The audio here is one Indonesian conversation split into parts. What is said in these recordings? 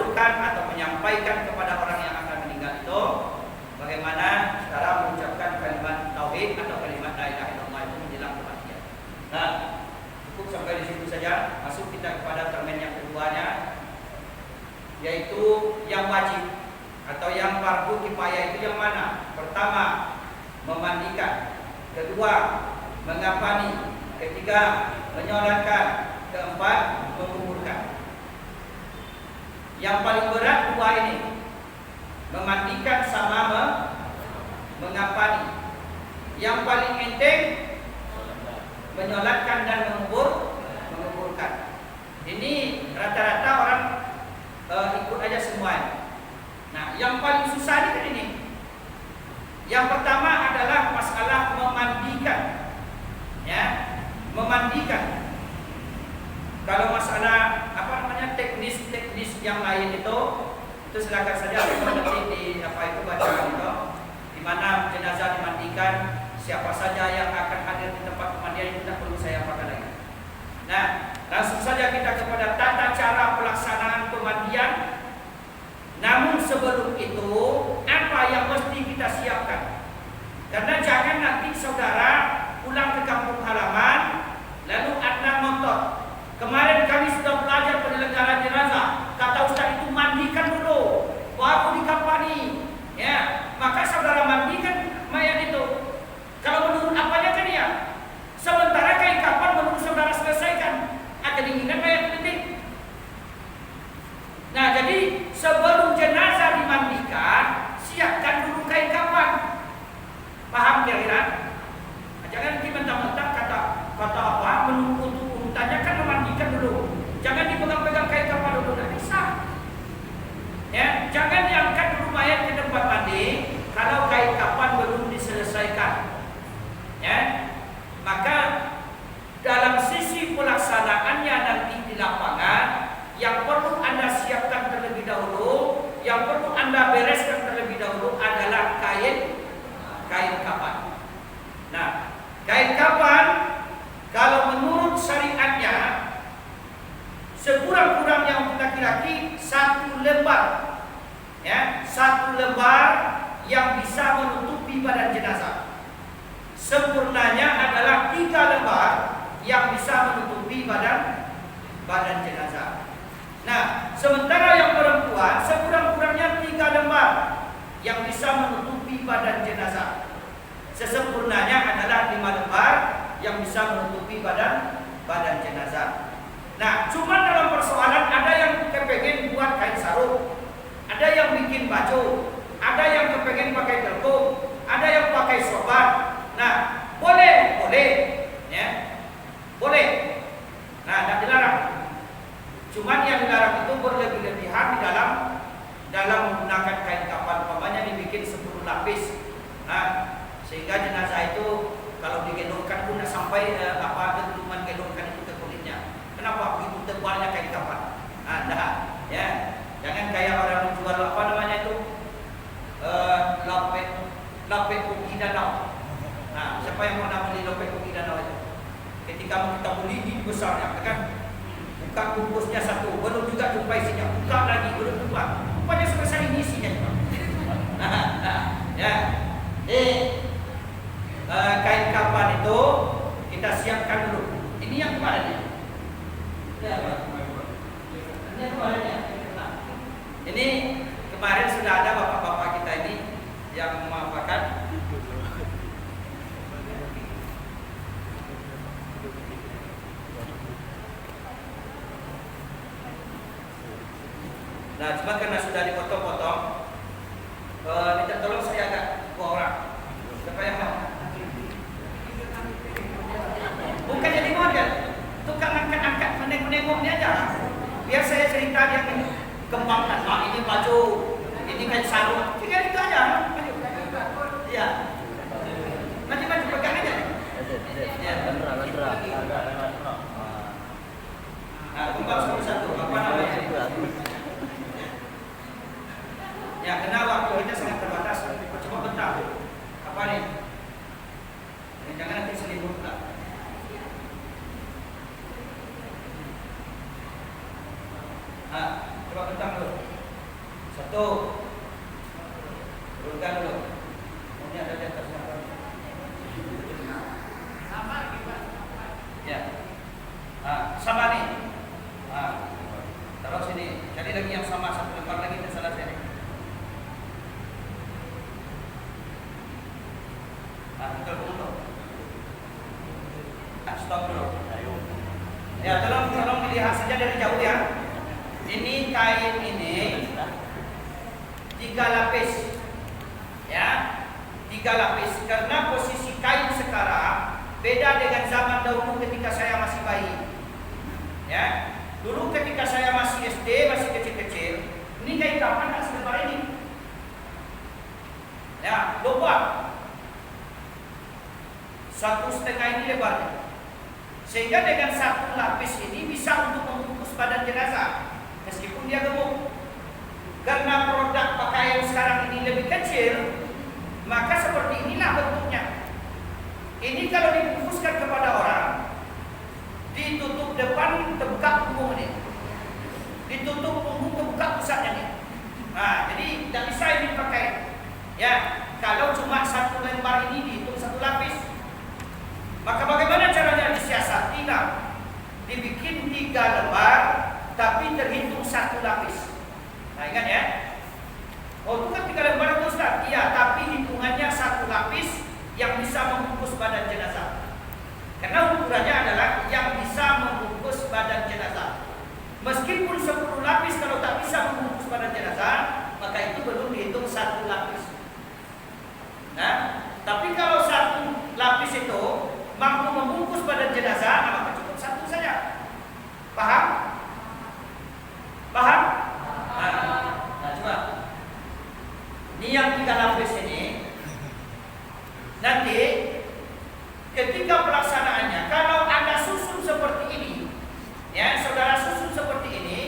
menyalurkan atau menyampaikan kepada orang yang akan meninggal itu bagaimana cara mengucapkan kalimat tauhid atau kalimat la ilaha illallah itu menjelang kematian. Nah, cukup sampai di situ saja. Masuk kita kepada termen yang keduanya, yaitu yang wajib atau yang fardu kifayah itu yang mana? Pertama, memandikan. Kedua, mengapani. Ketiga, menyolatkan. Keempat, menguburkan. Yang paling berat dua ini, memandikan sama mengapani. Yang paling enteng, menyolatkan dan menguburkan. Ini rata-rata orang ikut aja semuanya. Nah, yang paling susah ini. Yang pertama adalah masalah memandikan. Ya, memandikan. Kalau masalah teknis yang lain itu silakan saja nanti di bacaan itu, di mana jenazah dimandikan, siapa saja yang akan hadir di tempat pemandian itu tidak perlu saya apakan lagi. Nah, langsung saja kita kepada tata cara pelaksanaan pemandian. Namun sebelum itu, apa yang mesti kita siapkan? Karena jangan nanti saudara pulang ke kampung halaman lalu Anda ngotot. Kemarin kami sudah belajar penyelenggaraan jenazah. Kata Ustaz itu mandikan dulu, baru dikafani. Ya, maka saudara mandikan mayat itu. Kalau menurut apanya kan ya. Sementara kain kafan menurut saudara selesaikan, akan diinginkan mayat penting. Nah, jadi sebelum jenazah dimandikan, siapkan dulu kain kafan. Paham kira-kira? Jangan nanti mentang-mentang kata apa menunggu urutannya kan memandikan dulu. Jangan dipegang-pegang kain kafan dulu, tidak bisa. Ya, jangan diangkat dulu mayat ke tempat mandi kalau kain kafan belum diselesaikan. Ya, maka dalam sisi pelaksanaannya nanti di lapangan, yang perlu Anda siapkan terlebih dahulu, yang perlu Anda bereskan terlebih dahulu adalah kain kafan. Nah, kain kafan kalau menurut syariatnya sekurang-kurangnya untuk laki-laki 1 lembar, ya, 1 lembar yang bisa menutupi badan jenazah. Sempurnanya adalah 3 lembar yang bisa menutupi badan jenazah. Nah, sementara yang perempuan sekurang-kurangnya 3 lembar yang bisa menutupi badan jenazah. Sesempurnanya adalah 5 lembar yang bisa menutupi badan jenazah. Nah, cuma dalam persoalan ada yang kepengen buat kain sarung, ada yang bikin baju, ada yang kepengen pakai telkom, ada yang pakai sorban. Nah, boleh, ya, boleh. Nah, tidak dilarang. Cuman yang dilarang itu berlebih-lebihan di dalam menggunakan kain kafan, umpamanya dibikin 10 lapis. Nah, sehingga jenazah itu kalau digendongkan pun tidak sampai dentuman gendongkan itu ke kulitnya. Kenapa begitu tebalnya kain kafan? Nah, ya, jangan kayak orang menjual lapet ugi danau. Nah, siapa yang pernah beli lapet ugi danau itu? Ketika kita beli ini besarnya, kan? Buka bungkusnya 1, belum juga jumpa isinya. Buka lagi, belum jumpa. Rupanya selesai ini isinya juga. Ya. Kain kafan itu kita siapkan dulu. Ini yang kemarin ya. Ini kemarin ya. Ini kemarin sudah ada bapak-bapak kita ini yang memaafkan. Nah, cuma karena sudah dipotong-potong, minta tolong saya agak 2 orang. Siapa yang mau? Bukan jadi model, tukang angkat-angkat menengok-nengoknya aja. Biar saya cerita dia kembangkan. Nah, ini baju, ini kain sarung, tinggal itu aja. Iya. Maju-maju pegang aja. Ya, bandera. Nah, kembang satu-satu. Apa namanya? Ya, karena waktu kita sangat terbatas. Coba bentar. Apa nih? Jangan nanti selimut lah. Coba bentar dulu. Satu. Turunkan dulu. Ini ada di atasnya. Sama kita. Ya. Sama nih. Taruh sini. Cari lagi yang sama, satu lembar lagi dan salah sini. Betul. Stop dulu. Ya, tolong dilihat saja dari jauh ya. Ini kain ini 3 lapis. Ya. 3 lapis karena posisi kain sekarang beda dengan zaman dahulu ketika saya masih bayi. Ya. Dulu ketika saya masih SD, masih kecil-kecil, ini kain kapan tak selebar ini. Ya, lupa. 1,5 ini lebarnya. Sehingga dengan 1 lapis ini bisa untuk membungkus badan jenazah meskipun dia gemuk. Karena produk pakaian sekarang ini lebih kecil, maka seperti inilah bentuknya. Ini kalau dibungkuskan kepada orang, ditutup depan, terbuka punggung ini. Ditutup punggung, terbuka pusatnya nih. Nah, jadi tidak bisa ini dipakai. Ya, kalau cuma 1 lembar ini dihitung 1 lapis. Maka bagaimana caranya disiasati? Nah, dibikin 3 lembar, tapi terhitung 1 lapis. Nah, ingat ya. Oh, itu kan 3 lembar itu Ustaz? Iya, tapi hitungannya 1 lapis yang bisa membungkus badan jenazah. Karena ukurannya adalah yang bisa membungkus badan jenazah. Meskipun 10 lapis kalau tak bisa membungkus badan jenazah, maka itu belum dihitung 1 lapis. Nah, tapi kalau 1 lapis itu mampu membungkus badan jenazah, maka cukup 1 saja. Paham? Paham? Nah, coba. Ini yang 3 lapis ini. Nanti ketika pelaksanaannya, kalau Anda susun seperti ini, ya, saudara susun seperti ini,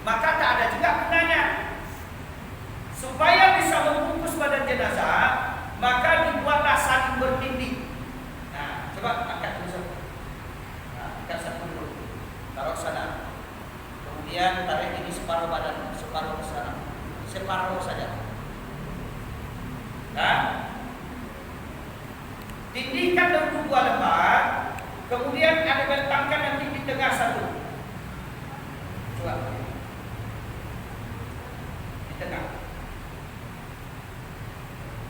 maka tak ada juga gunanya. Supaya bisa membungkus badan jenazah, maka dibuatlah saling bertindih. Nah, coba angkat dulu satu. Nah, angkat satu dulu. Taruh sana. Kemudian tarik ini separuh badan, separuh ke sana. Separuh saja. Nah, tindihkan dulu 2 lembar, kemudian ada bentangkan nanti di tengah 1. Coba. Di tengah.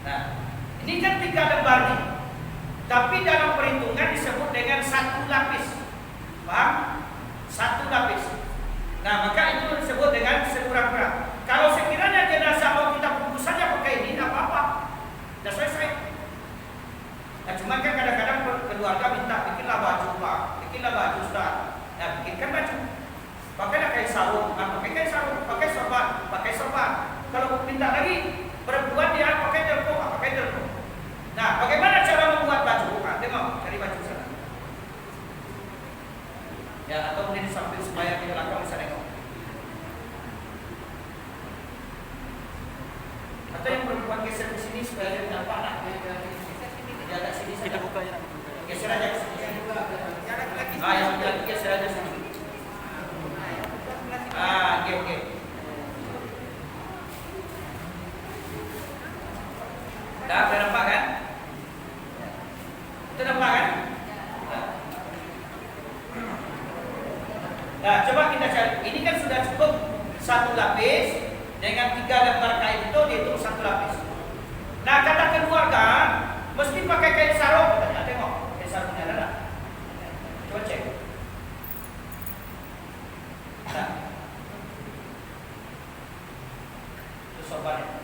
Nah, ini kan 3 lembar nih. Tapi dalam perhitungan disebut dengan 1 lapis. Paham? 1 lapis. Nah, maka itu disebut dengan sekurang-kurang. Kalau sekiranya jenazah mau kita bungkus saja pakai ini, tidak apa-apa. Sudah selesai. Nah, cuma kan kadang-kadang keluarga minta bikinlah baju Pak, bikinlah baju Ustaz. Nah, bikinkan baju. Pakailah kain sarung, pakai kain sarung, pakai sorban. Kalau minta lagi perempuan dia pakai jelko, pakai jelko. Nah, bagaimana cara membuat baju? Dia mau cari baju sana. Ya, atau kemudian sambil supaya di belakang bisa nengok. Atau yang perempuan geser ke sini supaya dia tidak panas. Dia agak sini saja. Kita buka ya. Geser aja ke sini. Yang lagi geser aja sini. Oke. Dah nampak kan? Itu nampak kan? Nah, coba kita cari. Ini kan sudah cukup 1 lapis dengan 3 lembar kain itu dihitung 1 lapis. Nah, kata keluarga mesti pakai kain sarung. Kita tengok kain sarungnya ada tak? Coba cek. Nah, itu sorbannya.